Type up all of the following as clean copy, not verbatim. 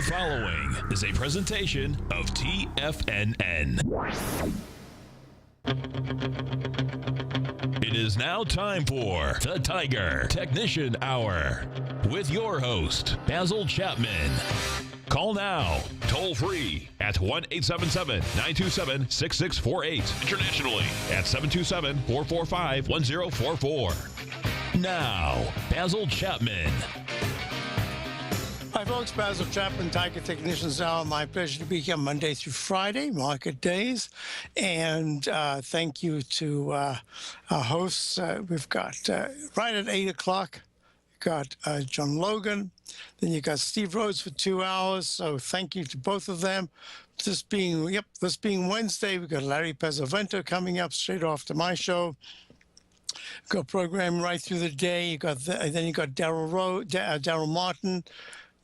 following is a presentation of TFNN. It is now time for the Tiger Technician Hour with your host, Basil Chapman. Call now, toll free at 1-877-927-6648. Internationally at 727-445-1044. Now, Basil Chapman. Hi, folks. Basil Chapman, Tiger Technicians Hour. My pleasure to be here Monday through Friday, market days. And thank you to our hosts. We've got right at 8 o'clock, got John Logan. Then you got Steve Rhodes for 2 hours. So thank you to both of them. This being Wednesday, we've got Larry Pesavento coming up straight after my show. Got program right through the day. You got then you got Daryl Martin.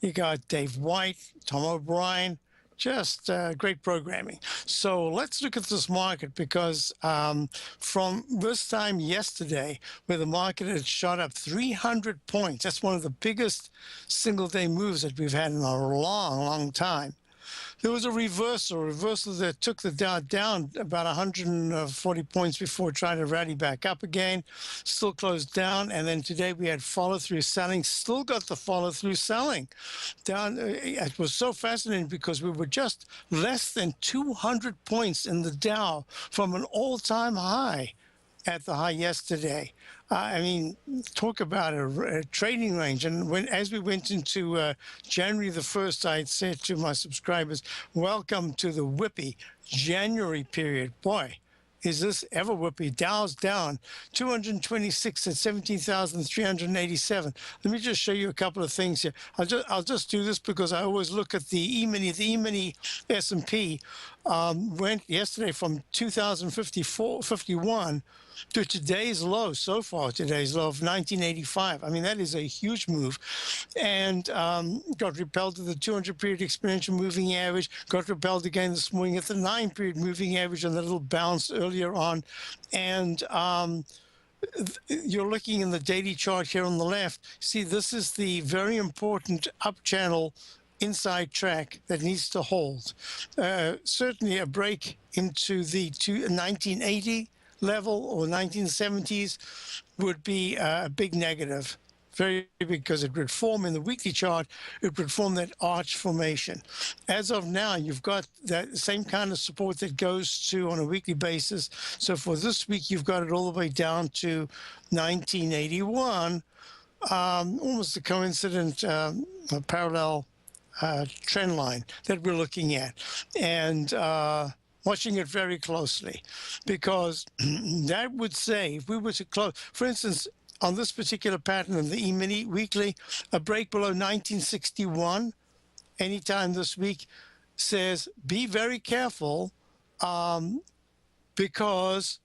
You got Dave White, Tom O'Brien, just great programming. So let's look at this market because from this time yesterday, where the market had shot up 300 points, that's one of the biggest single-day moves that we've had in a long, long time. There was a reversal that took the Dow down about 140 points before trying to rally back up again, still closed down. And then today we had follow-through selling, still got the follow-through selling. Down. It was so fascinating because we were just less than 200 points in the Dow from an all-time high at the high yesterday. I mean, talk about a trading range. And as we went into January the 1st, I said to my subscribers, welcome to the whippy January period. Boy, is this ever whippy. Dow's down 226 at 17,387. Let me just show you a couple of things here. I'll just do this because I always look at the E-mini. The E-mini S&P went yesterday from 2,051 to today's low, so far today's low of 1985. I mean, that is a huge move. And got repelled to the 200-period exponential moving average, got repelled again this morning at the 9-period moving average on the little bounce earlier on. And you're looking in the daily chart here on the left. See, this is the very important up channel inside track that needs to hold. Certainly a break into the 1980 level or 1970s would be a big negative, very big, because it would form in the weekly chart, it would form that arch formation. As of now, you've got that same kind of support that goes to on a weekly basis. So for this week, you've got it all the way down to 1981, almost a coincident parallel trend line that we're looking at. And watching it very closely, because that would say if we were to close, for instance, on this particular pattern in the E-mini weekly, a break below 1961 anytime this week says be very careful, because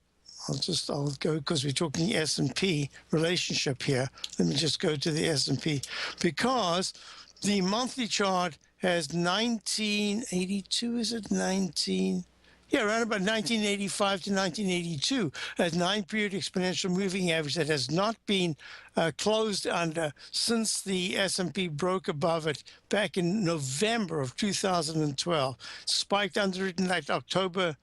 I'll go because we're talking S&P relationship here. Let me just go to the S&P, because the monthly chart has 1982, is it 19? Yeah, around about 1985 to 1982, a 9-period exponential moving average that has not been closed under since the S&P broke above it back in November of 2012. Spiked under it in that October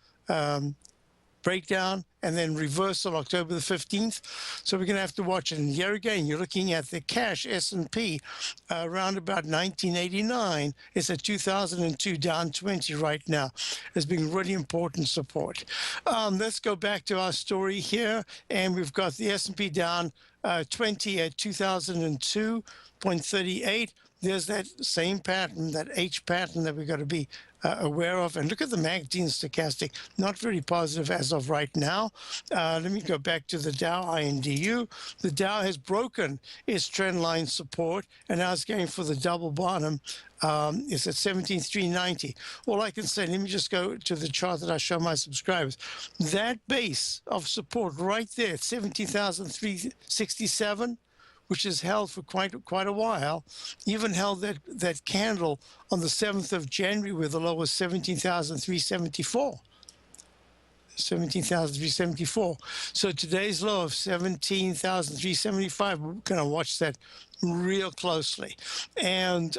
breakdown, and then reversal October the 15th. So we're going to have to watch it. And here again, you're looking at the cash S&P around about 1989. It's at 2002, down 20 right now. It's been really important support. Let's go back to our story here. And we've got the S&P down 20 at 2002.38. There's that same pattern, that H pattern that we've got to be aware of. And look at the MACD stochastic, not very positive as of right now. Let me go back to the Dow INDU. The Dow has broken its trend line support, and now it's going for the double bottom. It's at 17,390. All I can say, let me just go to the chart that I show my subscribers. That base of support right there at 17,367, which has held for quite a while, even held that candle on the 7th of January where the low was 17,374. 17,374. So today's low of 17,375, we're going to watch that real closely. And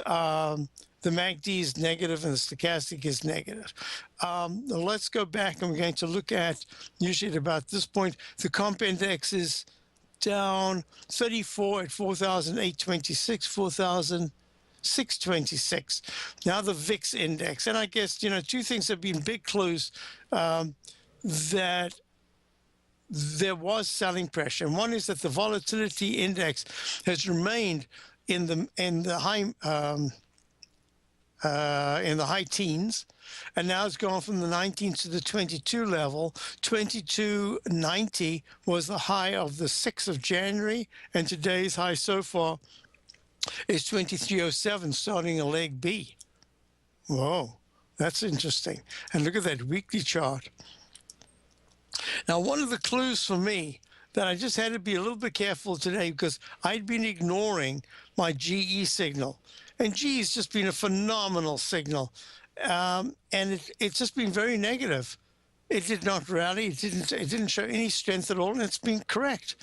the MACD is negative and the stochastic is negative. Let's go back, and we're going to look at, usually at about this point, the comp index is down 34 at 4,826, 4,626. Now the VIX index. And I guess, two things have been big clues that there was selling pressure. And one is that the volatility index has remained in the high teens, and now it's gone from the 19 to the 22 level. 2290 was the high of the 6th of January, and today's high so far is 2307, starting a leg B. Whoa, that's interesting. And look at that weekly chart. Now, one of the clues for me that I just had to be a little bit careful today, because I'd been ignoring my GE signal. And GE has just been a phenomenal signal. And it's just been very negative. It did not rally. It didn't show any strength at all, and it's been correct.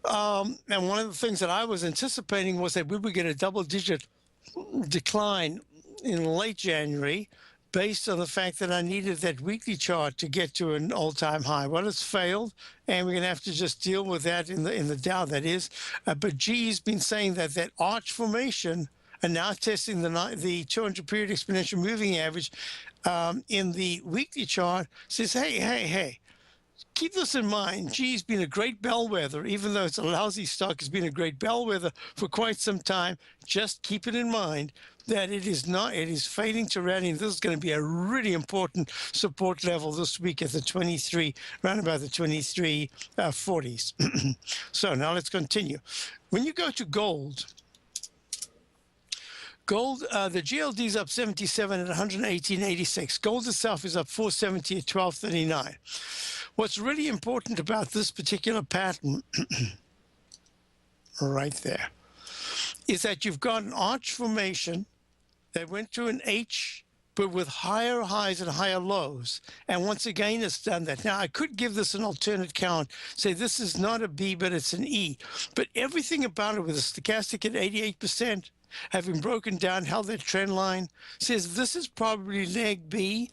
And one of the things that I was anticipating was that we would get a double-digit decline in late January, based on the fact that I needed that weekly chart to get to an all-time high. Well, it's failed, and we're going to have to just deal with that in the Dow, that is. But GE's been saying that that arch formation, and now testing the 200-period exponential moving average in the weekly chart, says, hey, keep this in mind. GE's been a great bellwether, even though it's a lousy stock, it's been a great bellwether for quite some time. Just keep it in mind that it is failing to rally. And this is going to be a really important support level this week at the 23, around about the 2340s. So now let's continue. When you go to gold, the GLD is up 77 at 118.86. Gold itself is up 470 at 12.39. What's really important about this particular pattern, right there, is that you've got an arch formation that went to an H, but with higher highs and higher lows. And once again, it's done that. Now, I could give this an alternate count, say this is not a B, but it's an E. But everything about it, with a stochastic at 88%, having broken down, held that trend line, says this is probably leg B,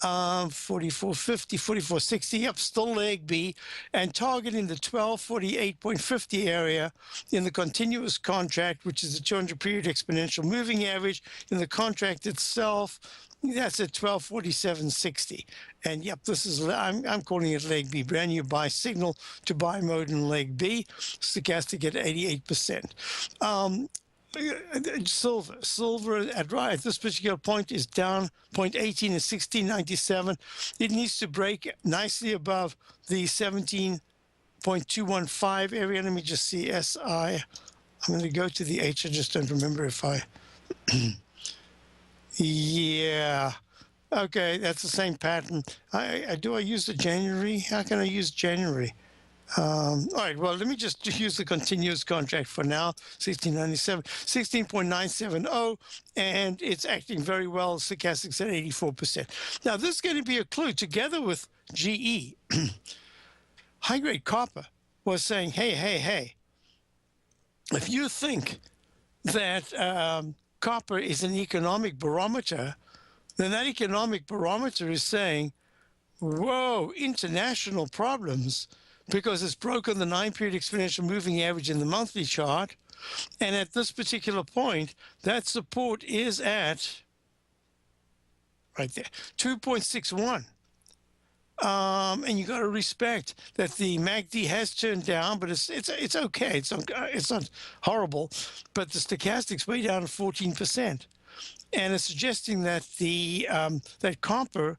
4450, 4460, yep, still leg B, and targeting the 1248.50 area in the continuous contract, which is the 200-period exponential moving average. In the contract itself, that's at 1247.60. And yep, this is, I'm calling it leg B, brand new buy signal to buy mode in leg B, stochastic at 88%. Silver at this particular point is down 0.18 at 16.97. It needs to break nicely above the 17.215 area. Let me just see SI. I'm going to go to the H. I just don't remember if I. Yeah. Okay, that's the same pattern. Do I use the January? How can I use January? All right, well, let me just use the continuous contract for now, 1697, 16.970, and it's acting very well, stochastics at 84%. Now, this is going to be a clue, together with GE. High-grade copper was saying, hey, if you think that copper is an economic barometer, then that economic barometer is saying, whoa, international problems, because it's broken the 9-period exponential moving average in the monthly chart. And at this particular point, that support is at, right there, 2.61. And you got to respect that the MACD has turned down, but it's okay. It's not horrible, but the stochastic's way down to 14%. And it's suggesting that that copper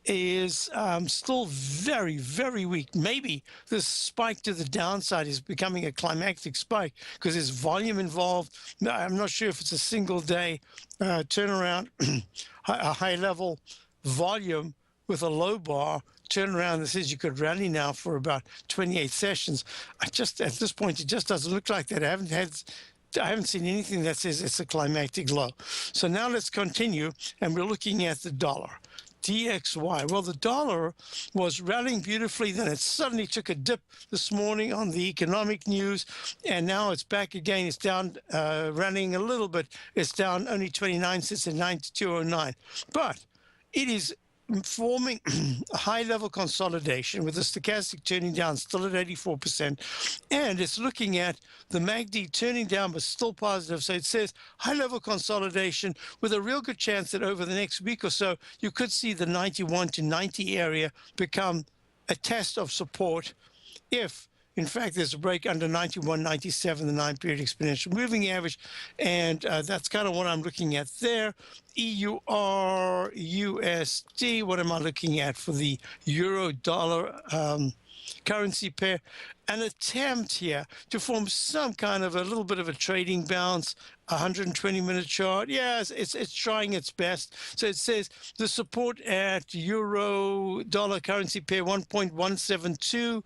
is still very, very weak. Maybe this spike to the downside is becoming a climactic spike because there's volume involved. I'm not sure if it's a single day turnaround, a high level volume with a low bar turnaround that says you could rally now for about 28 sessions. At this point, it just doesn't look like that. I haven't seen anything that says it's a climactic low. So now let's continue, and we're looking at the dollar. DXY. Well, the dollar was rallying beautifully, then it suddenly took a dip this morning on the economic news, and now it's back again. It's down, rallying a little bit. It's down only 29 cents at 92.09. But it is forming a high-level consolidation with the stochastic turning down still at 84%, and it's looking at the MACD turning down but still positive. So it says high-level consolidation with a real good chance that over the next week or so, you could see the 91 to 90 area become a test of support if, in fact, there's a break under 91.97, the 9-period exponential moving average, and that's kind of what I'm looking at there. EUR, USD, what am I looking at for the euro-dollar currency pair? An attempt here to form some kind of a little bit of a trading bounce, 120-minute chart. Yes, it's trying its best. So it says the support at euro-dollar currency pair 1.172 to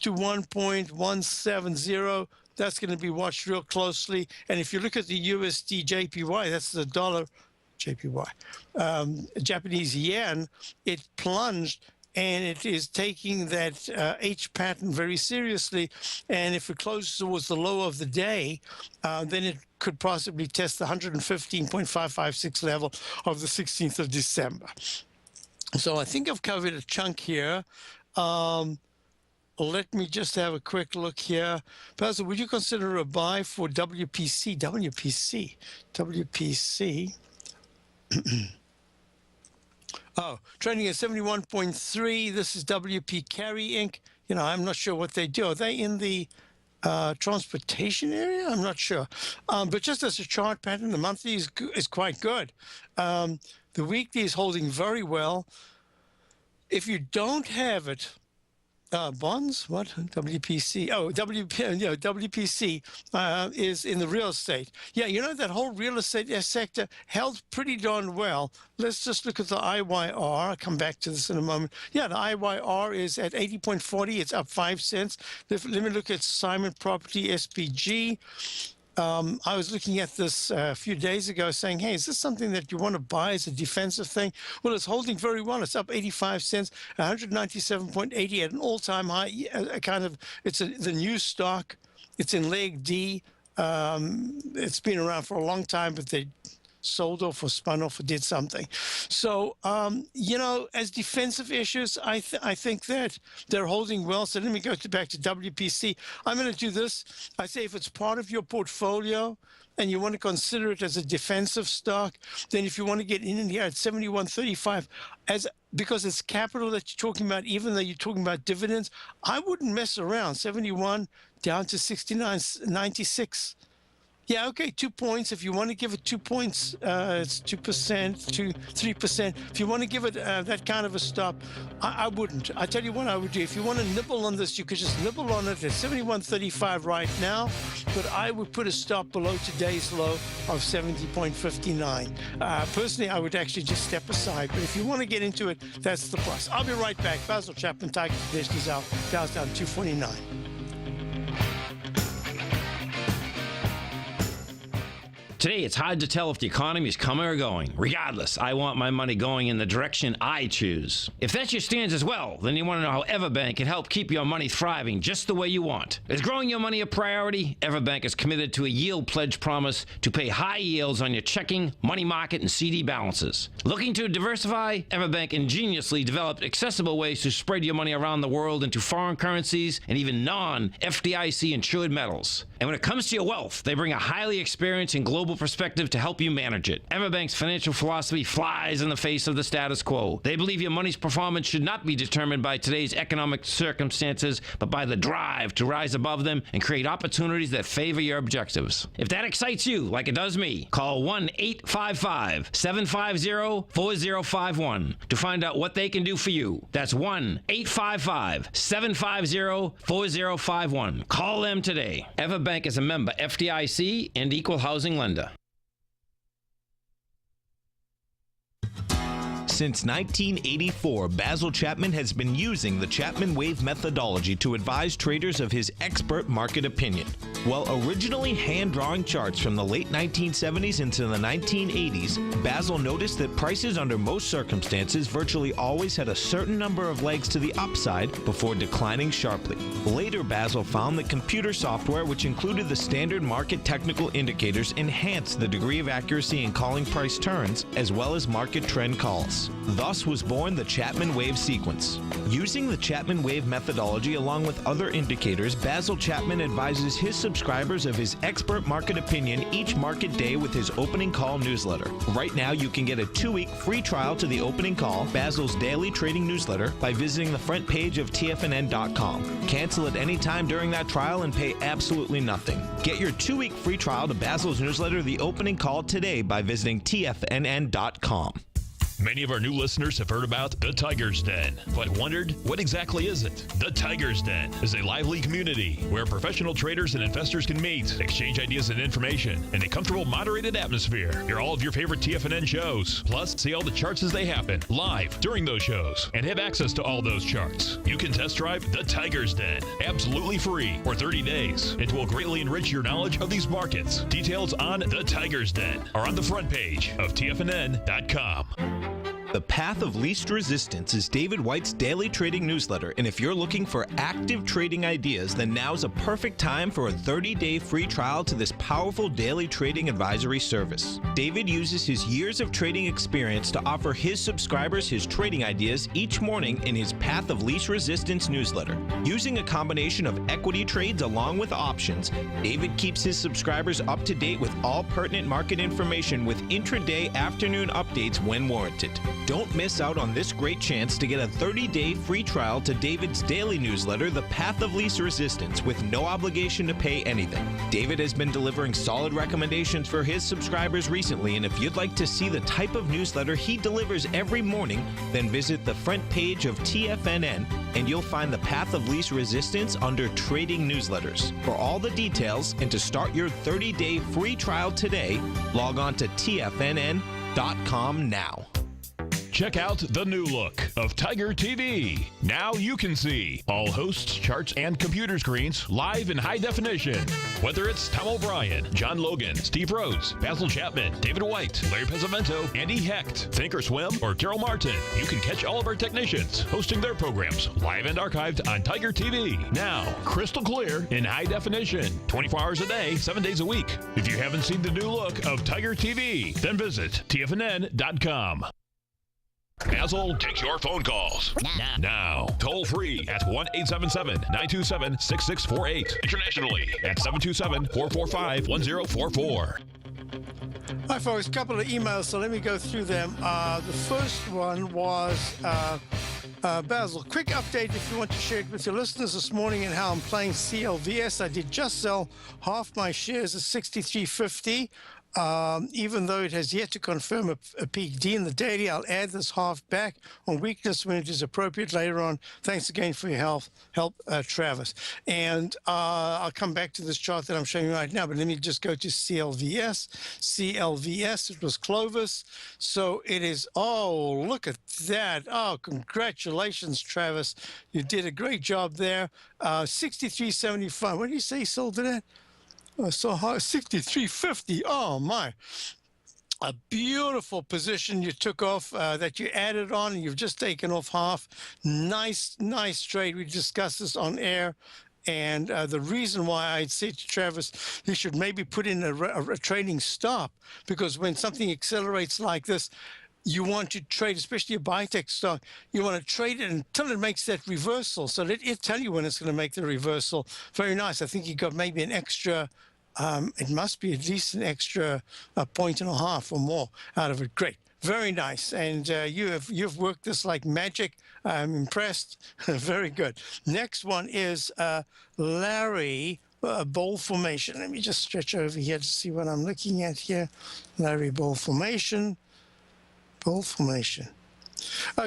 1.170. That's going to be watched real closely. And if you look at the USD JPY, that's the dollar JPY, Japanese yen, it plunged, and it is taking that H pattern very seriously. And if it closes towards the low of the day, then it could possibly test the 115.556 level of the 16th of December. So I think I've covered a chunk here. Let me just have a quick look here. Basil, would you consider a buy for WPC? WPC. Oh, trading at 71.3. This is WP Carry Inc. You know, I'm not sure what they do. Are they in the transportation area? I'm not sure. But just as a chart pattern, the monthly is quite good. The weekly is holding very well. If you don't have it, bonds, what? WPC. Oh, WPC is in the real estate. Yeah, you know, that whole real estate sector held pretty darn well. Let's just look at the IYR. I'll come back to this in a moment. Yeah, the IYR is at 80.40. It's up 5 cents. Let me look at Simon Property, SPG. I was looking at this a few days ago saying, hey, is this something that you want to buy as a defensive thing? Well, it's holding very well. It's up 85 cents, 197.80 at an all-time high. It's the new stock. It's in leg D. It's been around for a long time, but they sold off or spun off or did something. So, you know, as defensive issues, I think that they're holding well. So let me go back to WPC. I'm going to do this. I say if it's part of your portfolio and you want to consider it as a defensive stock, then if you want to get in here at 71.35, because it's capital that you're talking about, even though you're talking about dividends, I wouldn't mess around. 71 down to 69.96. Yeah, okay, 2 points. If you want to give it 2 points, it's 2% to 3%. If you want to give it that kind of a stop, I wouldn't. I tell you what I would do. If you want to nibble on this, you could just nibble on it at 71.35 right now, but I would put a stop below today's low of 70.59. Personally, I would actually just step aside, but if you want to get into it, that's the plus. I'll be right back. Basil Chapman, Tiger Tradition's out. Dow's down 249. Today, it's hard to tell if the economy is coming or going. Regardless, I want my money going in the direction I choose. If that's your stance as well, then you want to know how Everbank can help keep your money thriving just the way you want. Is growing your money a priority? Everbank is committed to a yield pledge promise to pay high yields on your checking, money market, and CD balances. Looking to diversify? Everbank ingeniously developed accessible ways to spread your money around the world into foreign currencies and even non-FDIC insured metals. And when it comes to your wealth, they bring a highly experienced and global perspective to help you manage it. Everbank's financial philosophy flies in the face of the status quo. They believe your money's performance should not be determined by today's economic circumstances, but by the drive to rise above them and create opportunities that favor your objectives. If that excites you, like it does me, call 1-855-750-4051 to find out what they can do for you. That's 1-855-750-4051. Call them today. Everbank is a member FDIC and equal housing lender. Since 1984, Basil Chapman has been using the Chapman Wave methodology to advise traders of his expert market opinion. While originally hand-drawing charts from the late 1970s into the 1980s, Basil noticed that prices under most circumstances virtually always had a certain number of legs to the upside before declining sharply. Later, Basil found that computer software, which included the standard market technical indicators, enhanced the degree of accuracy in calling price turns as well as market trend calls. Thus was born the Chapman Wave sequence. Using the Chapman Wave methodology along with other indicators, Basil Chapman advises his subscribers of his expert market opinion each market day with his opening call newsletter. Right now, you can get a 2-week free trial to the opening call, Basil's daily trading newsletter, by visiting the front page of TFNN.com. Cancel at any time during that trial and pay absolutely nothing. Get your 2-week free trial to Basil's newsletter, The Opening Call, today by visiting TFNN.com. Many of our new listeners have heard about the Tiger's Den, but wondered, what exactly is it? The Tiger's Den is a lively community where professional traders and investors can meet, exchange ideas and information in a comfortable, moderated atmosphere. Hear all of your favorite TFNN shows, plus see all the charts as they happen live during those shows, and have access to all those charts. You can test drive the Tiger's Den absolutely free for 30 days. It will greatly enrich your knowledge of these markets. Details on the Tiger's Den are on the front page of TFNN.com. The Path of Least Resistance is David White's daily trading newsletter, and if you're looking for active trading ideas, then now's a perfect time for a 30-day free trial to this powerful daily trading advisory service. David uses his years of trading experience to offer his subscribers his trading ideas each morning in his Path of Least Resistance newsletter. Using a combination of equity trades along with options, David keeps his subscribers up to date with all pertinent market information with intraday afternoon updates when warranted. Don't miss out on this great chance to get a 30-day free trial to David's daily newsletter, The Path of Least Resistance, with no obligation to pay anything. David has been delivering solid recommendations for his subscribers recently, and if you'd like to see the type of newsletter he delivers every morning, then visit the front page of TFNN, and you'll find The Path of Least Resistance under Trading Newsletters. For all the details and to start your 30-day free trial today, log on to TFNN.com now. Check out the new look of Tiger TV. Now you can see all hosts, charts, and computer screens live in high definition. Whether it's Tom O'Brien, John Logan, Steve Rhodes, Basil Chapman, David White, Larry Pesavento, Andy Hecht, Thinkorswim, or Carol Martin, you can catch all of our technicians hosting their programs live and archived on Tiger TV. Now, crystal clear in high definition, 24 hours a day, 7 days a week. If you haven't seen the new look of Tiger TV, then visit TFNN.com. Basil takes your phone calls now. Toll free at 1-877-927-6648. Internationally at 727-445-1044. Hi, folks. A couple of emails, so let me go through them. The first one was Basil. Quick update if you want to share it with your listeners this morning and how I'm playing CLVS. I did just sell half my shares at 63.50. Even though it has yet to confirm a peak D in the daily, I'll add this half back on weakness when it is appropriate later on. Thanks again for your help, Travis. And I'll come back to this chart that I'm showing you right now, but let me just go to CLVS. CLVS, it was Clovis. So it is, oh, look at that. Oh, congratulations, Travis. You did a great job there. 63.75. What did you say you sold it at? So high, 63.50. Oh my, a beautiful position you took off that you added on, and you've just taken off half. Nice trade. We discussed this on air, and the reason why I'd say to Travis he should maybe put in a trading stop, because when something accelerates like this, you want to trade, especially a biotech stock, you want to trade it until it makes that reversal. So let it tell you when it's going to make the reversal. Very nice. I think you got maybe an extra, it must be at least an extra 1.5 points or more out of it. Great. Very nice. And you've worked this like magic. I'm impressed. Very good. Next one is Larry. Ball formation. Let me just stretch over here to see what I'm looking at here. Larry ball formation. Ball formation.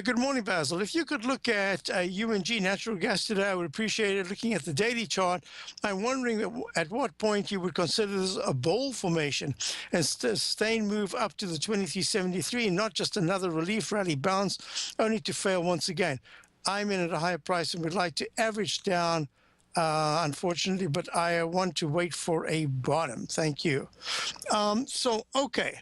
Good morning, Basil. If you could look at UNG natural gas today, I would appreciate it. Looking at the daily chart, I'm wondering at what point you would consider this a bull formation and sustained move up to the 2373, and not just another relief rally bounce, only to fail once again. I'm in at a higher price and would like to average down, unfortunately, but I want to wait for a bottom. Thank you. Okay.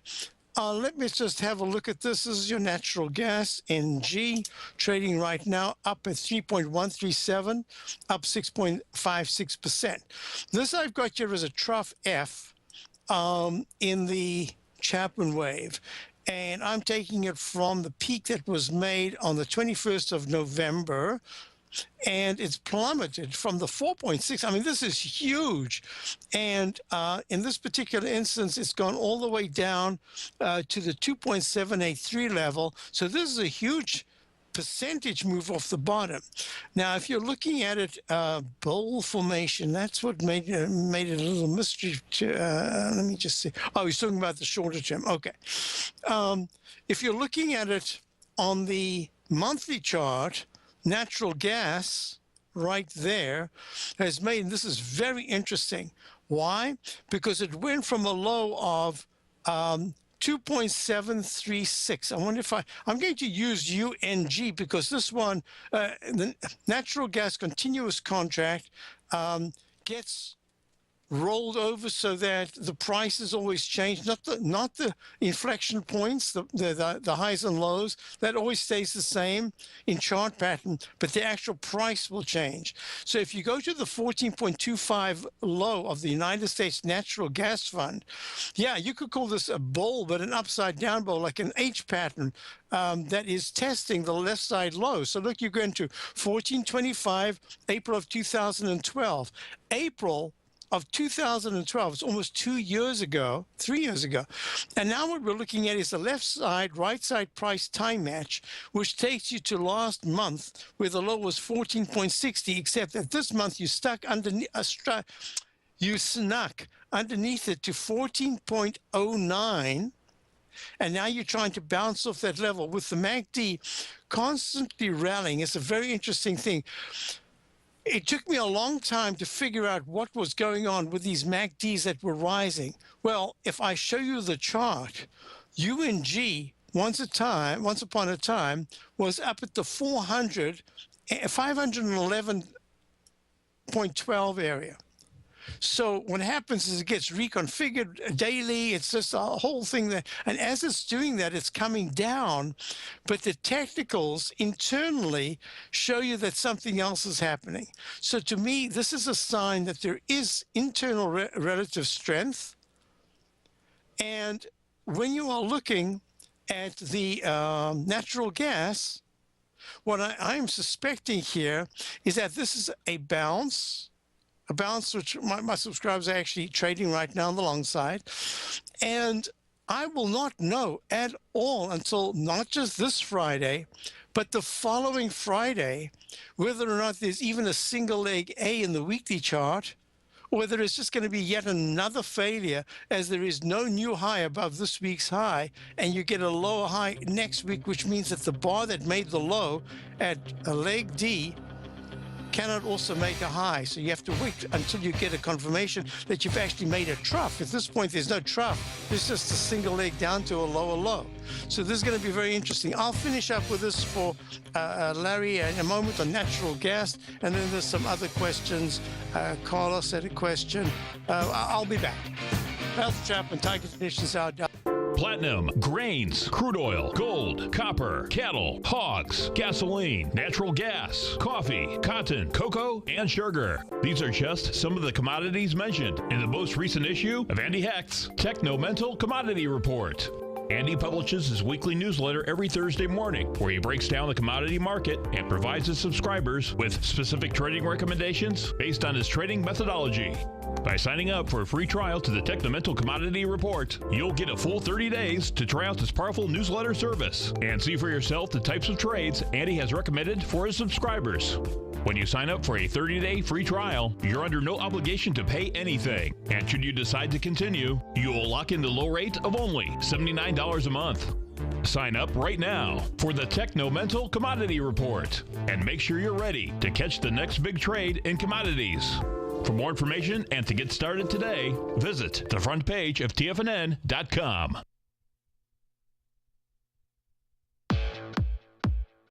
Let me just have a look at this. This is your natural gas, NG, trading right now up at 3.137, up 6.56%. This I've got here as a trough F in the Chapman wave. And I'm taking it from the peak that was made on the 21st of November. And it's plummeted from the 4.6. I mean, this is huge. And in this particular instance, it's gone all the way down to the 2.783 level. So this is a huge percentage move off the bottom. Now, if you're looking at it, bull formation, that's what made it a little mystery. Let me just see. Oh, he's talking about the shorter term. Okay. If you're looking at it on the monthly chart, natural gas right there has made, and this is very interesting. Why? Because it went from a low of 2.736. I wonder if I'm going to use UNG because this one, the natural gas continuous contract gets rolled over so that the prices always change, not the inflection points, the highs and lows. That always stays the same in chart pattern, but the actual price will change. So if you go to the 14.25 low of the United States Natural Gas Fund, yeah, you could call this a bull, but an upside down bull, like an H pattern that is testing the left side low. So look, you're going to 1425, April of 2012. April of 2012, it's almost 2 years ago, 3 years ago. And now what we're looking at is the left side, right side price time match, which takes you to last month where the low was 14.60, except that this month you stuck underneath, you snuck underneath it to 14.09. And now you're trying to bounce off that level with the MACD constantly rallying. It's a very interesting thing. It took me a long time to figure out what was going on with these MACDs that were rising. Well, if I show you the chart, UNG once upon a time was up at the 511.12 area. So what happens is it gets reconfigured daily. It's just a whole thing that, and as it's doing that, it's coming down, but the technicals internally show you that something else is happening. So to me, this is a sign that there is internal relative strength. And when you are looking at the natural gas, what I am suspecting here is that this is a bounce which my subscribers are actually trading right now on the long side. And I will not know at all until not just this Friday, but the following Friday, whether or not there's even a single leg A in the weekly chart, or whether it's just going to be yet another failure as there is no new high above this week's high, and you get a lower high next week, which means that the bar that made the low at a leg D cannot also make a high. So you have to wait until you get a confirmation that you've actually made a trough. At this point, there's no trough. There's just a single leg down to a lower low. So this is going to be very interesting. I'll finish up with this for Larry in a moment on natural gas, and then there's some other questions. Carlos had a question. I'll be back. Basil Chapman, Tiger Technicians out. Platinum, grains, crude oil, gold, copper, cattle, hogs, gasoline, natural gas, coffee, cotton, cocoa, and sugar. These are just some of the commodities mentioned in the most recent issue of Andy Hecht's Techno-Mental Commodity Report. Andy publishes his weekly newsletter every Thursday morning, where he breaks down the commodity market and provides his subscribers with specific trading recommendations based on his trading methodology. By signing up for a free trial to the Techno-Mental Commodity Report, you'll get a full 30 days to try out this powerful newsletter service and see for yourself the types of trades Andy has recommended for his subscribers. When you sign up for a 30-day free trial, you're under no obligation to pay anything. And should you decide to continue, you will lock in the low rate of only $79 a month. Sign up right now for the Techno-Mental Commodity Report and make sure you're ready to catch the next big trade in commodities. For more information and to get started today, visit the front page of TFNN.com.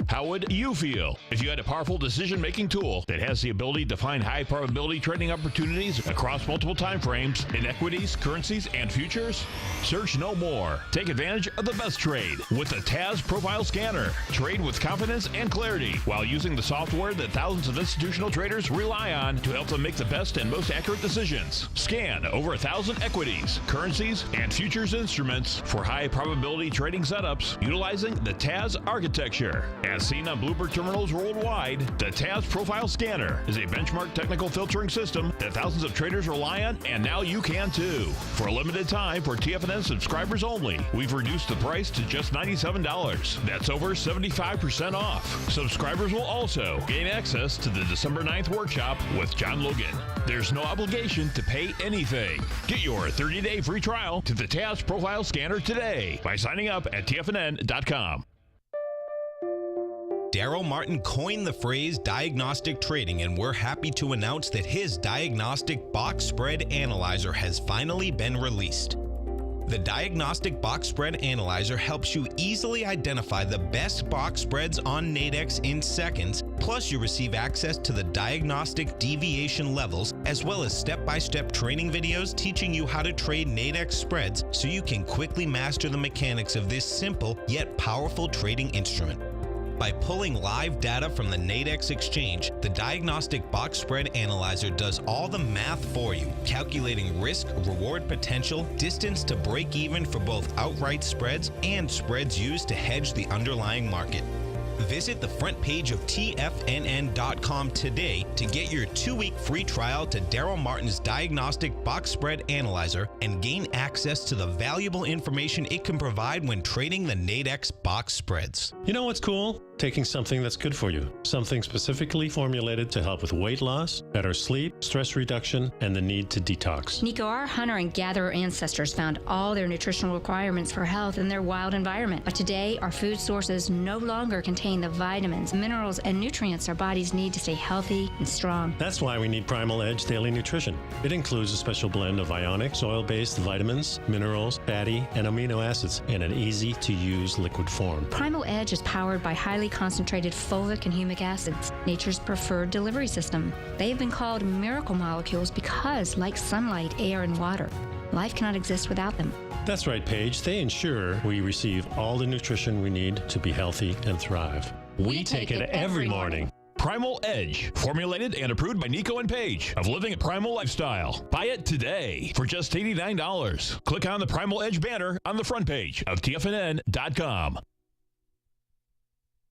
How would you feel if you had a powerful decision-making tool that has the ability to find high-probability trading opportunities across multiple time frames in equities, currencies, and futures? Search no more. Take advantage of the best trade with the TAS Profile Scanner. Trade with confidence and clarity while using the software that thousands of institutional traders rely on to help them make the best and most accurate decisions. Scan over 1,000 equities, currencies, and futures instruments for high-probability trading setups utilizing the TAS architecture. As seen on Bloomberg terminals worldwide, the TAS Profile Scanner is a benchmark technical filtering system that thousands of traders rely on, and now you can too. For a limited time, for TFNN subscribers only, we've reduced the price to just $97. That's over 75% off. Subscribers will also gain access to the December 9th workshop with John Logan. There's no obligation to pay anything. Get your 30-day free trial to the TAS Profile Scanner today by signing up at TFNN.com. Daryl Martin coined the phrase diagnostic trading, and we're happy to announce that his diagnostic box spread analyzer has finally been released. The Diagnostic Box Spread Analyzer helps you easily identify the best box spreads on Nadex in seconds, plus you receive access to the diagnostic deviation levels, as well as step-by-step training videos teaching you how to trade Nadex spreads so you can quickly master the mechanics of this simple yet powerful trading instrument. By pulling live data from the Nadex exchange, the Diagnostic Box Spread Analyzer does all the math for you, calculating risk, reward potential, distance to break even for both outright spreads and spreads used to hedge the underlying market. Visit the front page of TFNN.com today to get your 2-week free trial to Daryl Martin's Diagnostic Box Spread Analyzer and gain access to the valuable information it can provide when trading the Nadex box spreads. You know what's cool? Taking something that's good for you. Something specifically formulated to help with weight loss, better sleep, stress reduction, and the need to detox. Nico, our hunter and gatherer ancestors found all their nutritional requirements for health in their wild environment. But today, our food sources no longer contain the vitamins, minerals, and nutrients our bodies need to stay healthy and strong. That's why we need Primal Edge Daily Nutrition. It includes a special blend of ionic, soil-based vitamins, minerals, fatty, and amino acids in an easy-to-use liquid form. Primal Edge is powered by highly concentrated fulvic and humic acids, nature's preferred delivery system. They have been called miracle molecules because, like sunlight, air, and water, life cannot exist without them. That's right, Paige. They ensure we receive all the nutrition we need to be healthy and thrive. We take it every morning. Primal Edge, formulated and approved by Nico and Paige of Living a Primal Lifestyle. Buy it today for just $89. Click on the Primal Edge banner on the front page of TFNN.com.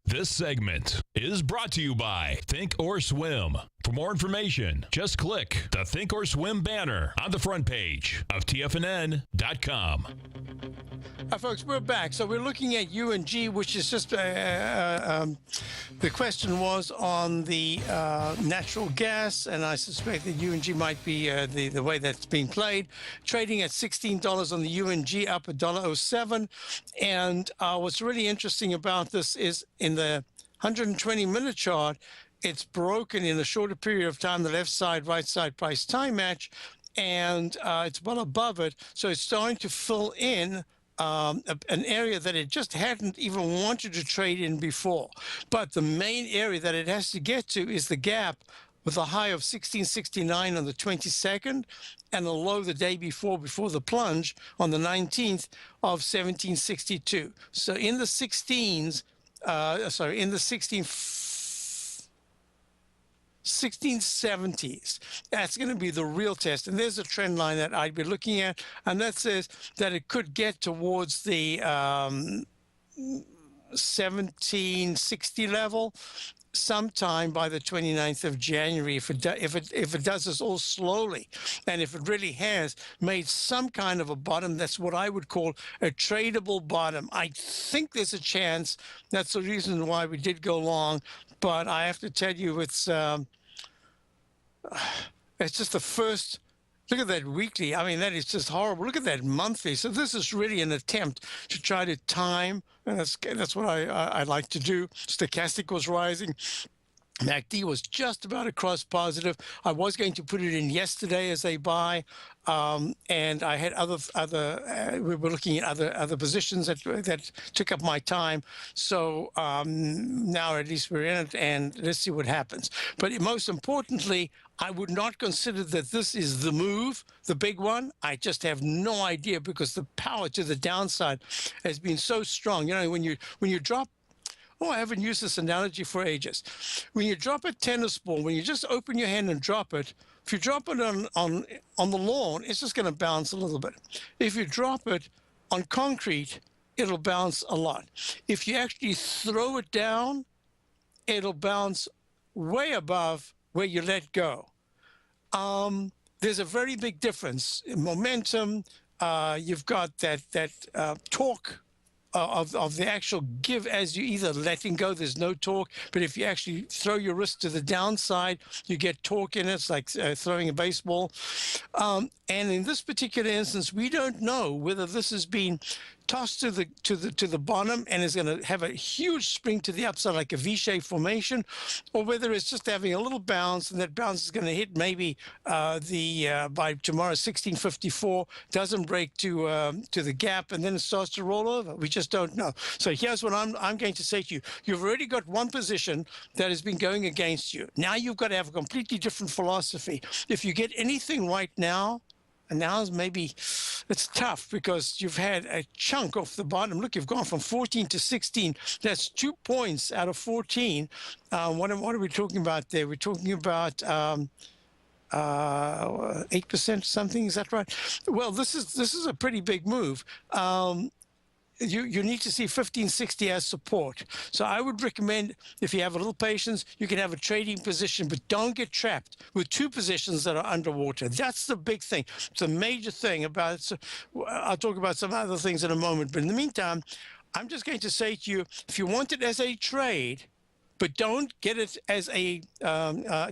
This segment is brought to you by Think or Swim. For more information, just click the Think or Swim banner on the front page of TFNN.com. Hi, folks, we're back. So we're looking at UNG, which is just the question was on the natural gas, and I suspect that UNG might be the way that's being played. Trading at $16 on the UNG, up $1.07. And what's really interesting about this is in the 120-minute chart, it's broken in a shorter period of time, the left side, right side price time match, and it's well above it. So it's starting to fill in an area that it just hadn't even wanted to trade in before. But the main area that it has to get to is the gap with a high of 1669 on the 22nd and a low the day before the plunge on the 19th of 1762. So in the 1670s. That's going to be the real test. And there's a trend line that I'd be looking at, and that says that it could get towards the 1760 level sometime by the 29th of January, if it does this all slowly, and if it really has made some kind of a bottom. That's what I would call a tradable bottom. I think there's a chance. That's the reason why we did go long, but I have to tell you, it's just the first Look at that weekly. I mean, that is just horrible. Look at that monthly. So this is really an attempt to try to time, and that's what I like to do. Stochastic was rising. MACD was just about across positive. I was going to put it in yesterday as a buy, and I had we were looking at other positions that took up my time. So now at least we're in it, and let's see what happens. But most importantly, I would not consider that this is the move, the big one. I just have no idea, because the power to the downside has been so strong. You know, when you drop. Oh, I haven't used this analogy for ages. When you drop a tennis ball, when you just open your hand and drop it, if you drop it on the lawn, it's just going to bounce a little bit. If you drop it on concrete, it'll bounce a lot. If you actually throw it down, it'll bounce way above where you let go. There's a very big difference in momentum. You've got that torque of the actual give as you either letting go, there's no torque, but if you actually throw your wrist to the downside, you get torque in it. It's like throwing a baseball. And in this particular instance, we don't know whether this has been tossed to the bottom and is going to have a huge spring to the upside like a V-shaped formation, or whether it's just having a little bounce, and that bounce is going to hit maybe by tomorrow 1654, doesn't break to the gap, and then it starts to roll over. We just don't know. So here's what I'm going to say to you. You've already got one position that has been going against you. Now you've got to have a completely different philosophy. If you get anything right now, and now maybe it's tough because you've had a chunk off the bottom. Look, you've gone from 14 to 16. That's 2 points out of 14. What are we talking about there? We're talking about 8% something. Is that right? Well, this is a pretty big move. You need to see 1560 as support. So I would recommend, if you have a little patience, you can have a trading position, but don't get trapped with two positions that are underwater. That's the big thing. It's a major thing about it. So I'll talk about some other things in a moment. But in the meantime, I'm just going to say to you, if you want it as a trade, but don't get it as a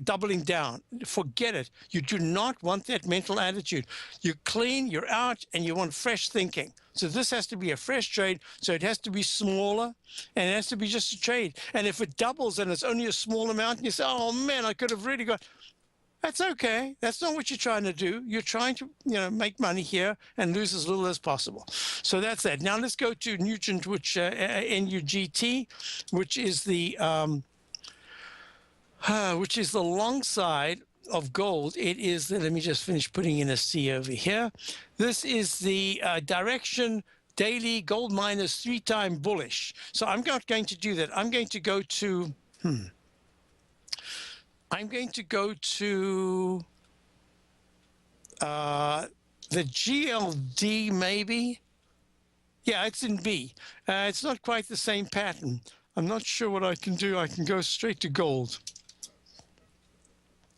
doubling down. Forget it. You do not want that mental attitude. You're clean, you're out, and you want fresh thinking. So this has to be a fresh trade, so it has to be smaller, and it has to be just a trade. And if it doubles and it's only a small amount, and you say, oh, man, I could have really got... That's okay. That's not what you're trying to do. You're trying to, make money here and lose as little as possible. So that's that. Now let's go to Nugent, which NUGT, which is the long side of gold. It is the, let me just finish putting in a C over here. This is the direction daily gold miners 3-time bullish. So I'm not going to do that. I'm going to go to the GLD maybe. Yeah, it's in B. It's not quite the same pattern. I'm not sure what I can do. I can go straight to gold.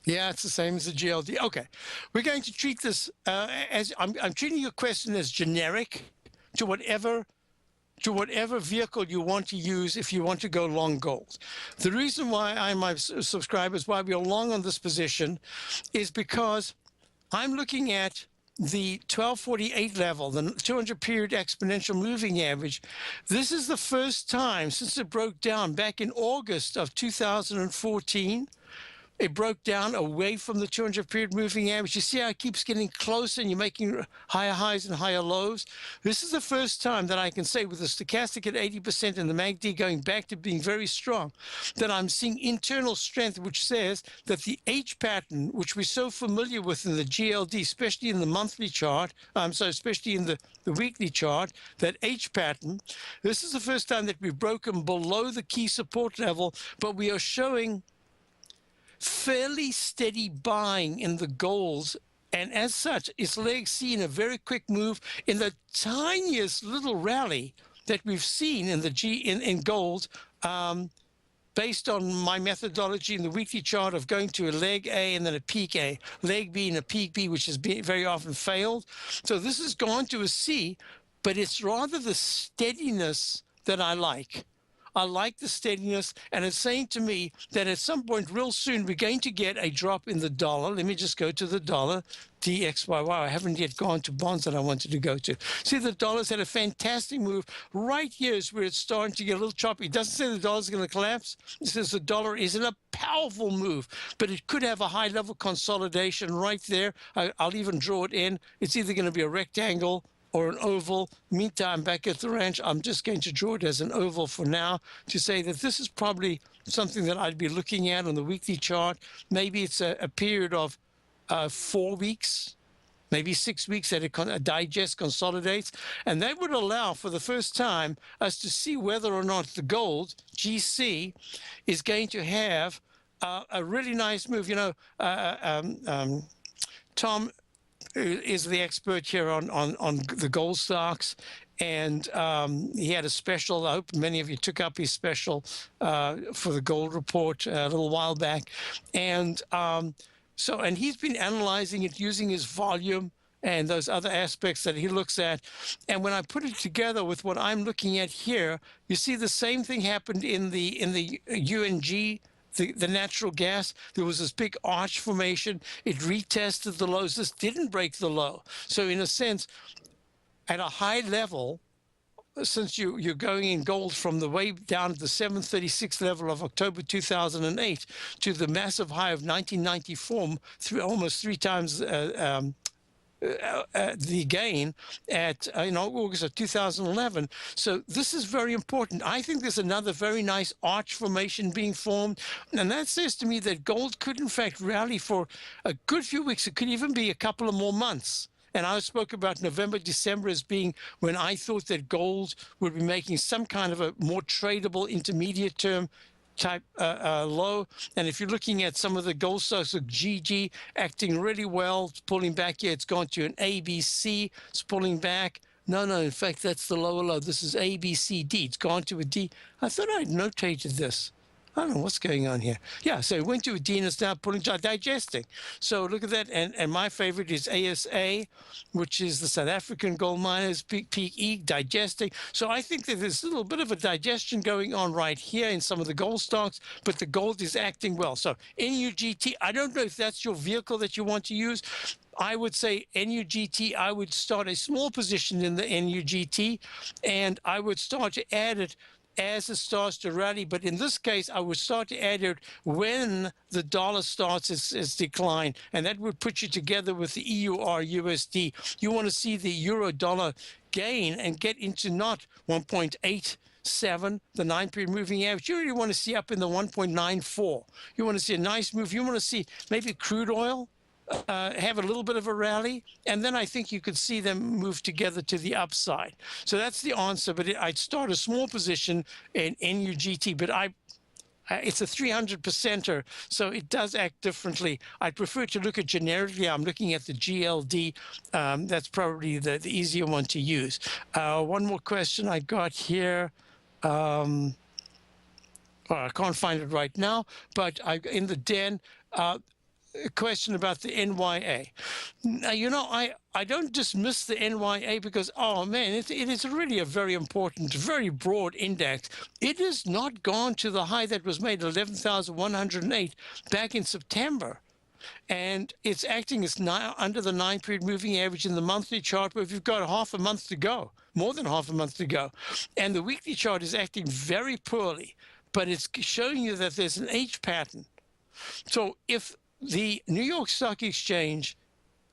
Yeah, it's the same as the GLD. Okay, we're going to treat this as I'm treating your question as generic to whatever vehicle you want to use if you want to go long gold. The reason why my subscribers, why we are long on this position, is because I'm looking at the 1248 level, the 200-period exponential moving average. This is the first time since it broke down back in August of 2014. It broke down away from the 200-period moving average. You see how it keeps getting closer and you're making higher highs and higher lows? This is the first time that I can say, with the stochastic at 80% and the MACD going back to being very strong, that I'm seeing internal strength, which says that the H pattern, which we're so familiar with in the GLD, especially in the monthly chart, especially in the weekly chart, that H pattern, this is the first time that we've broken below the key support level, but we are showing fairly steady buying in the golds, and as such, it's like seeing a very quick move in the tiniest little rally that we've seen in the in gold, based on my methodology in the weekly chart of going to a leg A and then a peak A, leg B and a peak B, which has been very often failed. So this has gone to a C, but it's rather the steadiness that I like. I like the steadiness, and it's saying to me that at some point real soon we're going to get a drop in the dollar. Let me just go to the dollar, DXYY. I haven't yet gone to bonds that I wanted to go to. See, the dollar's had a fantastic move. Right here is where it's starting to get a little choppy. It doesn't say the dollar's going to collapse. It says the dollar is in a powerful move, but it could have a high-level consolidation right there. I'll even draw it in. It's either going to be a rectangle or an oval. Meantime, back at the ranch, I'm just going to draw it as an oval for now to say that this is probably something that I'd be looking at on the weekly chart. Maybe it's a period of 4 weeks, maybe 6 weeks that it digest, consolidates, and that would allow for the first time us to see whether or not the gold, GC, is going to have a really nice move. You know, Tom is the expert here on the gold stocks, and he had a special. I hope many of you took up his special for the gold report a little while back, and and he's been analyzing it using his volume and those other aspects that he looks at. And when I put it together with what I'm looking at here, you see the same thing happened in the UNG. The natural gas, there was this big arch formation. It retested the lows. This didn't break the low. So in a sense, at a high level, since you're going in gold from the way down to the 736 level of October 2008 to the massive high of 1994, almost three times the gain at August of 2011. So this is very important. I think there's another very nice arch formation being formed, and that says to me that gold could in fact rally for a good few weeks. It could even be a couple of more months. And I spoke about November, December as being when I thought that gold would be making some kind of a more tradable intermediate term type low. And if you're looking at some of the gold stocks, like GG acting really well, it's pulling back here. It's gone to an ABC, it's pulling back. No, in fact, that's the lower low. This is ABCD. It's gone to a D. I thought I'd notated this. I don't know what's going on here. Yeah, so it went to a D and it's now pulling, digesting. So look at that. And my favorite is ASA, which is the South African gold miners, PE, digesting. So I think that there's a little bit of a digestion going on right here in some of the gold stocks, but the gold is acting well. So NUGT, I don't know if that's your vehicle that you want to use. I would say NUGT, I would start a small position in the NUGT, and I would start to add it as it starts to rally. But in this case, I would start to add it when the dollar starts its decline. And that would put you together with the EUR USD. You want to see the euro dollar gain and get into not 1.87, the 9-period moving average. You really want to see up in the 1.94. You want to see a nice move. You want to see maybe crude oil have a little bit of a rally, and then I think you could see them move together to the upside. So that's the answer, but I'd start a small position in NUGT, but it's a 300%er, so it does act differently. I'd prefer to look at generically. I'm looking at the GLD. That's probably the easier one to use. One more question I got here. Well, I can't find it right now, but in the den, a question about the NYA. Now, you know, I don't dismiss the NYA because, oh man, it is really a very important, very broad index. It has not gone to the high that was made, 11,108, back in September. And it's acting as under the 9-period moving average in the monthly chart, where you've got half a month to go, more than half a month to go. And the weekly chart is acting very poorly, but it's showing you that there's an H pattern. So if the New York Stock Exchange,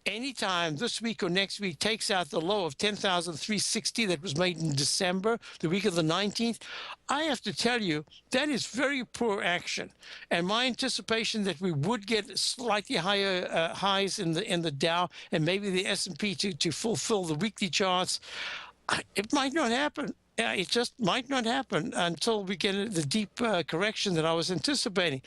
anytime this week or next week, takes out the low of 10,360 that was made in December, the week of the 19th, I have to tell you, that is very poor action. And my anticipation that we would get slightly higher highs in the Dow and maybe the S&P to fulfill the weekly charts, it might not happen. Yeah, it just might not happen until we get the deep correction that I was anticipating.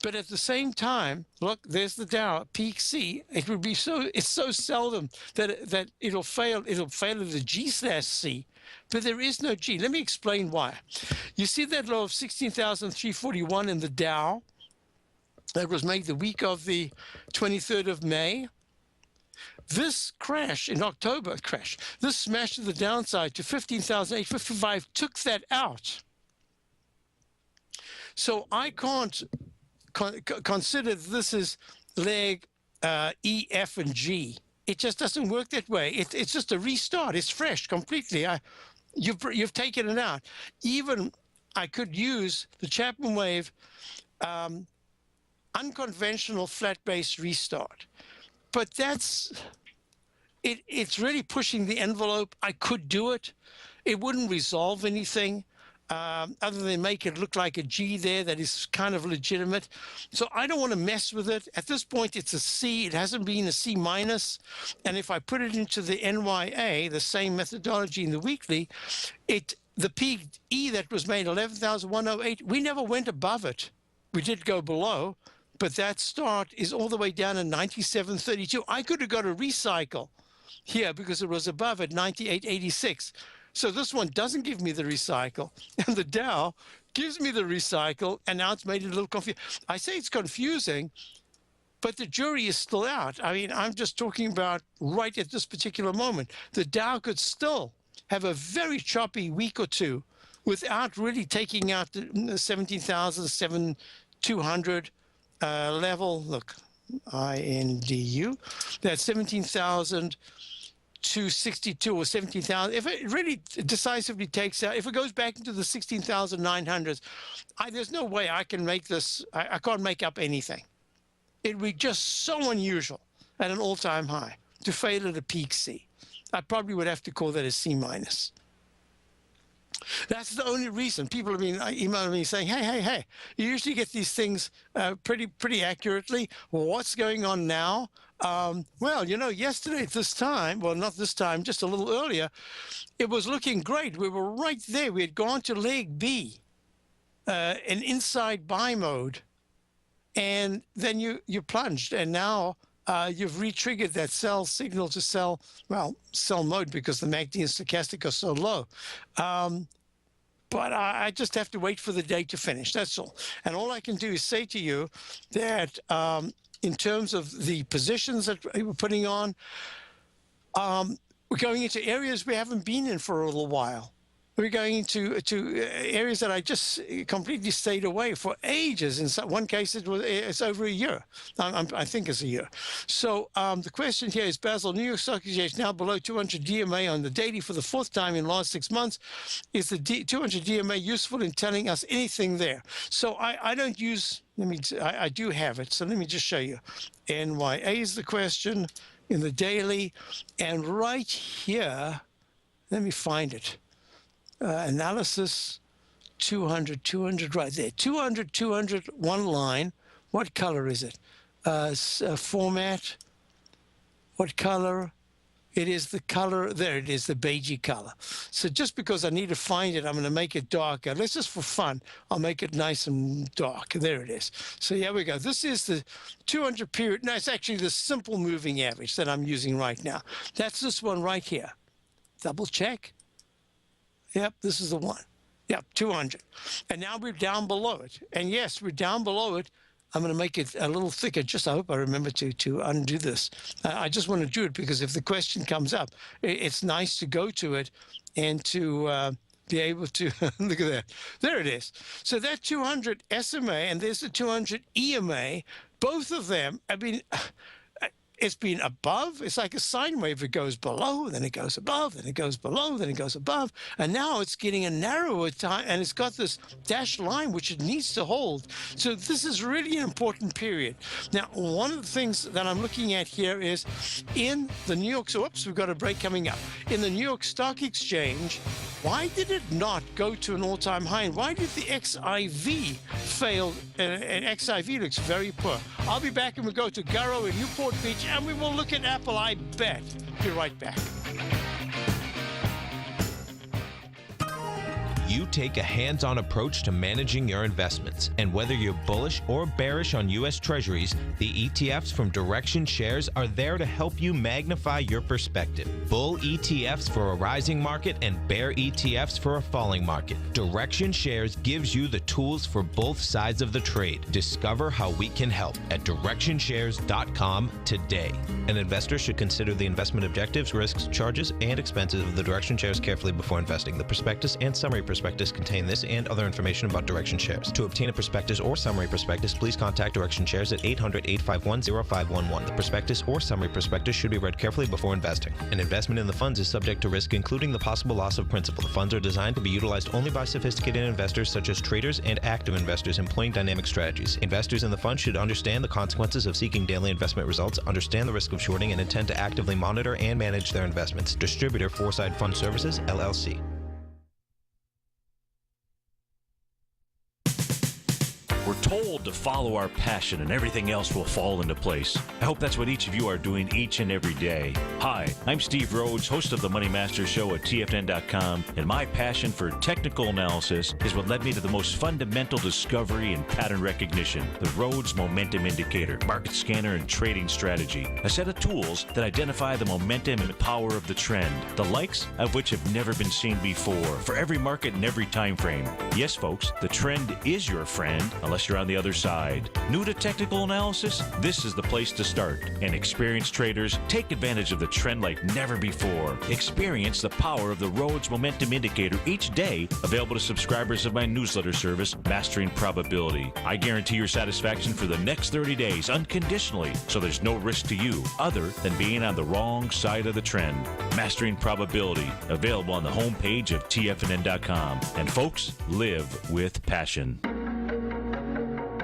But at the same time, look, there's the Dow, peak C. It would be it's so seldom that it'll fail. It'll fail at the G/C, but there is no G. Let me explain why. You see that low of 16,341 in the Dow that was made the week of the 23rd of May. This crash in October, this smash to the downside to 15,855 took that out. So I can't consider this as leg E, F, and G. It just doesn't work that way. It's just a restart. It's fresh completely. You've taken it out. Even I could use the Chapman wave unconventional flat base restart, but it's really pushing the envelope. I could do it. It wouldn't resolve anything other than make it look like a G there that is kind of legitimate. So I don't want to mess with it. At this point, it's a C. It hasn't been a C minus. And if I put it into the NYA, the same methodology in the weekly, the peak E that was made 11,108, we never went above it. We did go below, but that start is all the way down at 97.32. I could have got a recycle here because it was above at 98.86. So this one doesn't give me the recycle, and the Dow gives me the recycle, and now it's made it a little confusing. I say it's confusing, but the jury is still out. I mean, I'm just talking about right at this particular moment. The Dow could still have a very choppy week or two without really taking out the 17,200 level. Look, INDU, that's 17,262 or 17,000. If it really decisively takes out, if it goes back into the 16,900s, there's no way I can make this. I can't make up anything. It would be just so unusual at an all-time high to fail at a peak C. I probably would have to call that a C minus. That's the only reason people have been emailing me saying, hey, you usually get these things pretty accurately. Well, what's going on now? Well, yesterday at this time, well, not this time, just a little earlier, it was looking great. We were right there. We had gone to leg B, an inside buy mode, and then you plunged, and now you've re-triggered that sell signal to sell mode because the MACD and stochastic are so low. But I just have to wait for the day to finish. That's all. And all I can do is say to you that in terms of the positions that we're putting on, we're going into areas we haven't been in for a little while. We're going into areas that I just completely stayed away for ages. In one case, it's over a year. I think it's a year. So the question here is, Basil, New York Stock Exchange now below 200 DMA on the daily for the fourth time in the last 6 months. Is the 200 DMA useful in telling us anything there? So I don't use, I do have it. So let me just show you. NYA is the question in the daily. And right here, let me find it. Analysis 200 right there. 200 one line. What color is it? Format. What color? It is the color. There it is, the beigey color. So just because I need to find it, I'm going to make it darker. Let's just for fun, I'll make it nice and dark. There it is. So here we go. This is the 200 period. No, it's actually the simple moving average that I'm using right now. That's this one right here. Double check. Yep, this is the one. Yep, 200. And now we're down below it. And yes, we're down below it. I'm going to make it a little thicker. Just I hope I remember to undo this. I just want to do it because if the question comes up, it's nice to go to it and to be able to look at that. There it is. So that 200 SMA and there's the 200 EMA. Both of them have been. It's been above. It's like a sine wave. It goes below, then it goes above, then it goes below, then it goes above. And now it's getting a narrower time, and it's got this dashed line, which it needs to hold. So this is really an important period. Now, one of the things that I'm looking at here is in the New York, so oops, we've got a break coming up. In the New York Stock Exchange, why did it not go to an all-time high? And why did the XIV fail? And XIV looks very poor. I'll be back and we'll go to Garo in Newport Beach, and we will look at Apple, I bet. Be right back. You take a hands-on approach to managing your investments. And whether you're bullish or bearish on U.S. Treasuries, the ETFs from Direction Shares are there to help you magnify your perspective. Bull ETFs for a rising market and bear ETFs for a falling market. Direction Shares gives you the tools for both sides of the trade. Discover how we can help at directionshares.com today. An investor should consider the investment objectives, risks, charges, and expenses of the Direction Shares carefully before investing. The prospectus and summary prospectus prospectus contain this and other information about Direction shares. To obtain a prospectus or summary prospectus, please contact Direction shares at 800-851-0511. The prospectus or summary prospectus should be read carefully before investing. An investment in the funds is subject to risk, including the possible loss of principal. The funds are designed to be utilized only by sophisticated investors such as traders and active investors employing dynamic strategies. Investors in the fund should understand the consequences of seeking daily investment results, understand the risk of shorting, and intend to actively monitor and manage their investments. Distributor Foreside Fund Services, LLC. We're told to follow our passion and everything else will fall into place. I hope that's what each of you are doing each and every day. Hi, I'm Steve Rhodes, host of the Money Master Show at TFNN.com, and my passion for technical analysis is what led me to the most fundamental discovery in pattern recognition, the Rhodes Momentum Indicator, market scanner, and trading strategy, a set of tools that identify the momentum and power of the trend, the likes of which have never been seen before, for every market and every time frame. Yes, folks, the trend is your friend, unless you're on the other side. New to technical analysis? This is the place to start. And experienced traders take advantage of the trend like never before. Experience the power of the Rhodes Momentum Indicator each day, available to subscribers of my newsletter service, Mastering Probability. I guarantee your satisfaction for the next 30 days unconditionally, so there's no risk to you other than being on the wrong side of the trend. Mastering Probability, available on the homepage of TFNN.com. And folks, live with passion.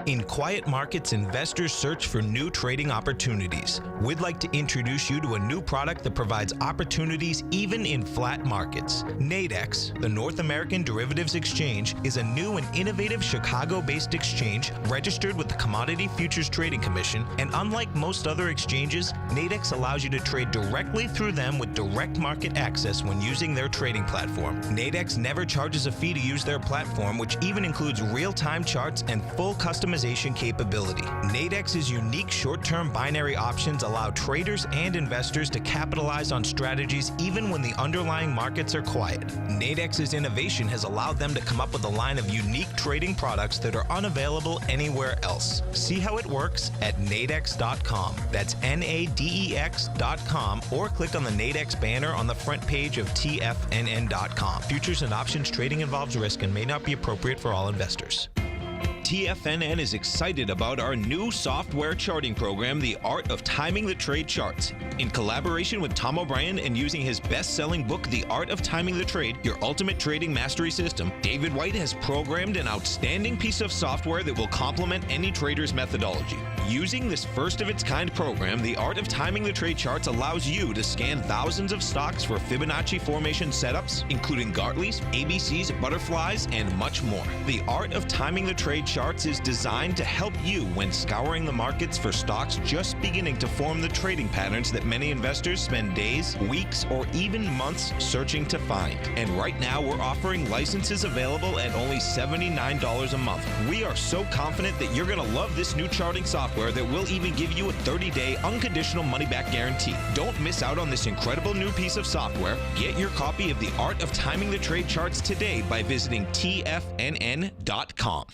In quiet markets, investors search for new trading opportunities. We'd like to introduce you to a new product that provides opportunities even in flat markets. Nadex, the North American Derivatives Exchange, is a new and innovative Chicago-based exchange registered with the Commodity Futures Trading Commission, and unlike most other exchanges, Nadex allows you to trade directly through them with direct market access when using their trading platform. Nadex never charges a fee to use their platform, which even includes real-time charts and full customization capability. Nadex's unique short-term binary options allow traders and investors to capitalize on strategies even when the underlying markets are quiet. Nadex's innovation has allowed them to come up with a line of unique trading products that are unavailable anywhere else. See how it works at nadex.com. That's NADEX.com, or click on the Nadex banner on the front page of TFNN.com. Futures and options trading involves risk and may not be appropriate for all investors. TFNN is excited about our new software charting program, The Art of Timing the Trade Charts. In collaboration with Tom O'Brien and using his best-selling book, The Art of Timing the Trade, Your Ultimate Trading Mastery System, David White has programmed an outstanding piece of software that will complement any trader's methodology. Using this first-of-its-kind program, The Art of Timing the Trade Charts allows you to scan thousands of stocks for Fibonacci formation setups, including Gartley's, ABC's, butterflies, and much more. The Art of Timing the Trade Charts is designed to help you when scouring the markets for stocks just beginning to form the trading patterns that many investors spend days, weeks, or even months searching to find. And right now, we're offering licenses available at only $79 a month. We are so confident that you're going to love this new charting software that will even give you a 30-day unconditional money-back guarantee. Don't miss out on this incredible new piece of software. Get your copy of The Art of Timing the Trade Charts today by visiting TFNN.com.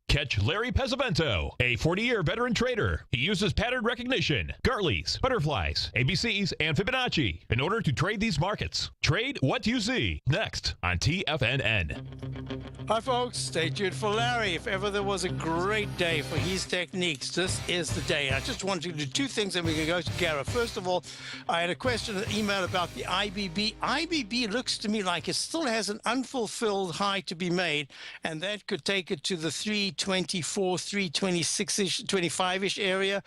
Catch Larry Pesavento, a 40-year veteran trader. He uses pattern recognition, Gartley's, butterflies, ABCs, and Fibonacci in order to trade these markets. Trade what you see. Next on TFNN. Hi, folks. Stay tuned for Larry. If ever there was a great day for his techniques, this is the day. I just wanted to do two things, and we can go to Gareth. First of all, I had a question, an email about the IBB. IBB looks to me like it still has an unfulfilled high to be made, and that could take it to the 324, 326-ish, 25-ish area,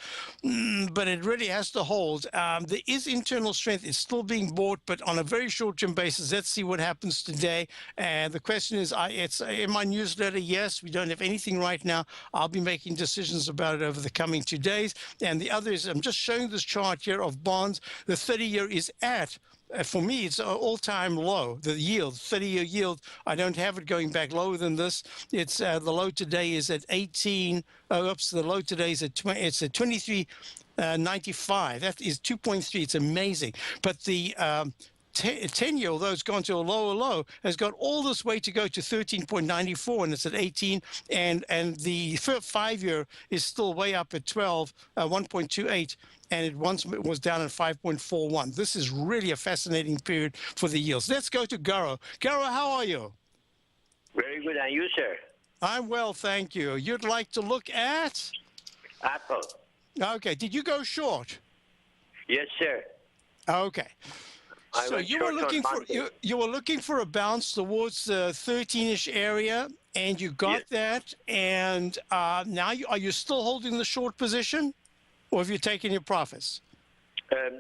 but it really has to hold. There is internal strength. It's still being bought, but on a very short-term basis. Let's see what happens today. And the question is, it's in my newsletter. Yes, we don't have anything right now. I'll be making decisions about it over the coming 2 days. And the other is, I'm just showing this chart here of bonds. The 30-year is at, for me, it's an all-time low. The yield, 30-year yield, I don't have it going back lower than this. It's the low today is at 18. The low today is at 20. It's at 23.95. That is 2.3. It's amazing. But the 10-year, although it's gone to a lower low, has got all this way to go to 13.94, and it's at 18. And the 5-year is still way up at 12, 1.28. And it once was down at 5.41. This is really a fascinating period for the yields. Let's go to Garo. Garo, how are you? Very good. And you, sir? I'm well, thank you. You'd like to look at? Apple. Okay. Did you go short? Yes, sir. Okay. I So went you were short on looking for Monday. you were looking for a bounce towards the 13-ish area, and you got that. And now, are you still holding the short position, or have you taken your profits?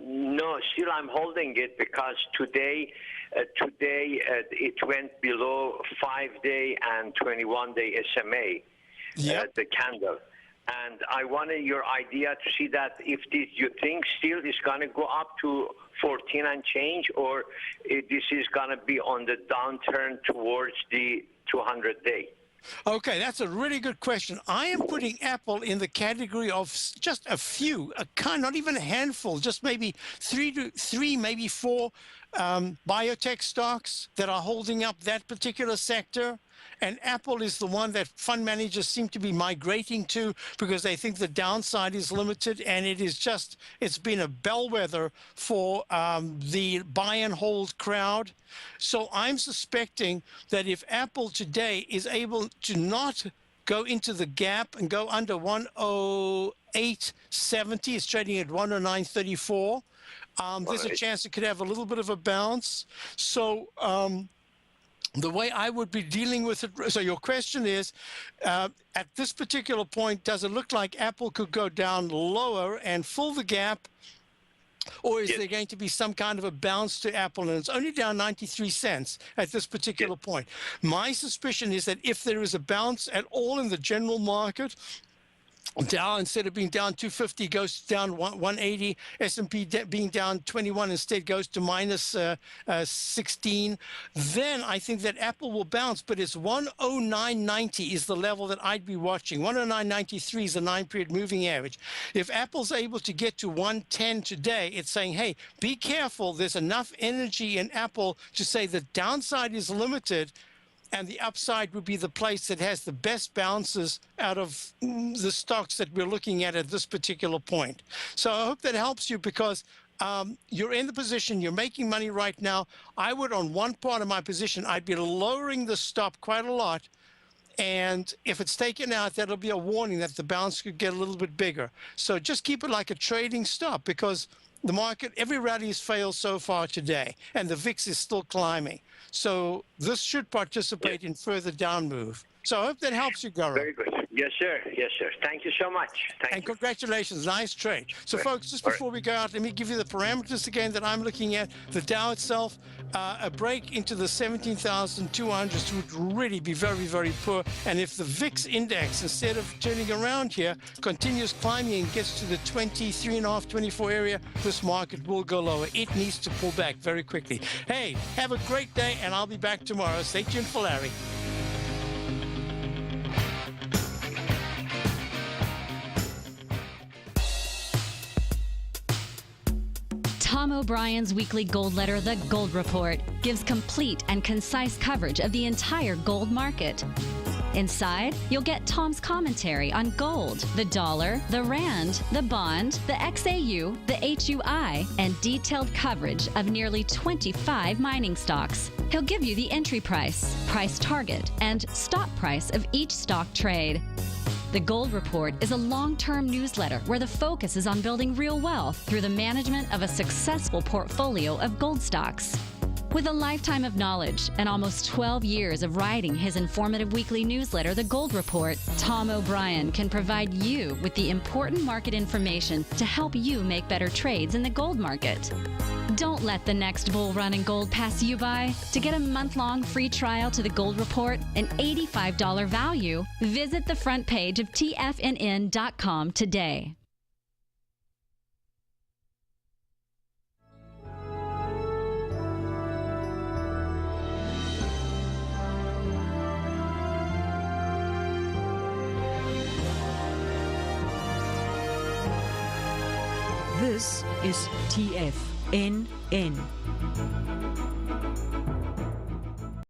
No, still I'm holding it because today it went below 5-day and 21-day SMA, Yep. the candle. And I wanted your idea to see that if this, you think still is going to go up to 14 and change, or if this is going to be on the downturn towards the 200-day. Okay, that's a really good question. I am putting Apple in the category of just a few, not even a handful, just maybe three, maybe four biotech stocks that are holding up that particular sector. And Apple is the one that fund managers seem to be migrating to because they think the downside is limited, and it's been a bellwether for the buy and hold crowd. So I'm suspecting that if Apple today is able to not go into the gap and go under 108.70, it's trading at 109.34. There's a chance it could have a little bit of a bounce. So the way I would be dealing with it, so your question is, at this particular point, does it look like Apple could go down lower and fill the gap, or is there going to be some kind of a bounce to Apple? And it's only down 93 cents at this particular point. My suspicion is that if there is a bounce at all in the general market, Dow, instead of being down 250, goes down 180. S&P being down 21 instead goes to minus 16. Then I think that Apple will bounce, but it's 109.90 is the level that I'd be watching. 109.93 is the 9-period moving average. If Apple's able to get to 110 today, it's saying, hey, be careful. There's enough energy in Apple to say the downside is limited, and the upside would be the place that has the best bounces out of the stocks that we're looking at this particular point. So I hope that helps you, because you're in the position, you're making money right now. I would, on one part of my position, I'd be lowering the stop quite a lot. And if it's taken out, that'll be a warning that the bounce could get a little bit bigger. So just keep it like a trading stop, because the market, every rally has failed so far today, and the VIX is still climbing. So this should participate in further down move. So I hope that helps you, Gaurav. Very good. Yes, sir. Yes, sir. Thank you so much. And congratulations. Nice trade. So, folks, just before we go out, let me give you the parameters again that I'm looking at. The Dow itself, a break into the 17,200s would really be very, very poor. And if the VIX index, instead of turning around here, continues climbing and gets to the 23.5, 24 area, this market will go lower. It needs to pull back very quickly. Hey, have a great day, and I'll be back tomorrow. Stay tuned for Larry. Tom O'Brien's weekly gold letter, The Gold Report, gives complete and concise coverage of the entire gold market. Inside, you'll get Tom's commentary on gold, the dollar, the rand, the bond, the XAU, the HUI, and detailed coverage of nearly 25 mining stocks. He'll give you the entry price, price target, and stop price of each stock trade. The Gold Report is a long-term newsletter where the focus is on building real wealth through the management of a successful portfolio of gold stocks. With a lifetime of knowledge and almost 12 years of writing his informative weekly newsletter, The Gold Report, Tom O'Brien can provide you with the important market information to help you make better trades in the gold market. Don't let the next bull run in gold pass you by. To get a month-long free trial to The Gold Report, an $85 value, visit the front page of TFNN.com today. This is TFNN.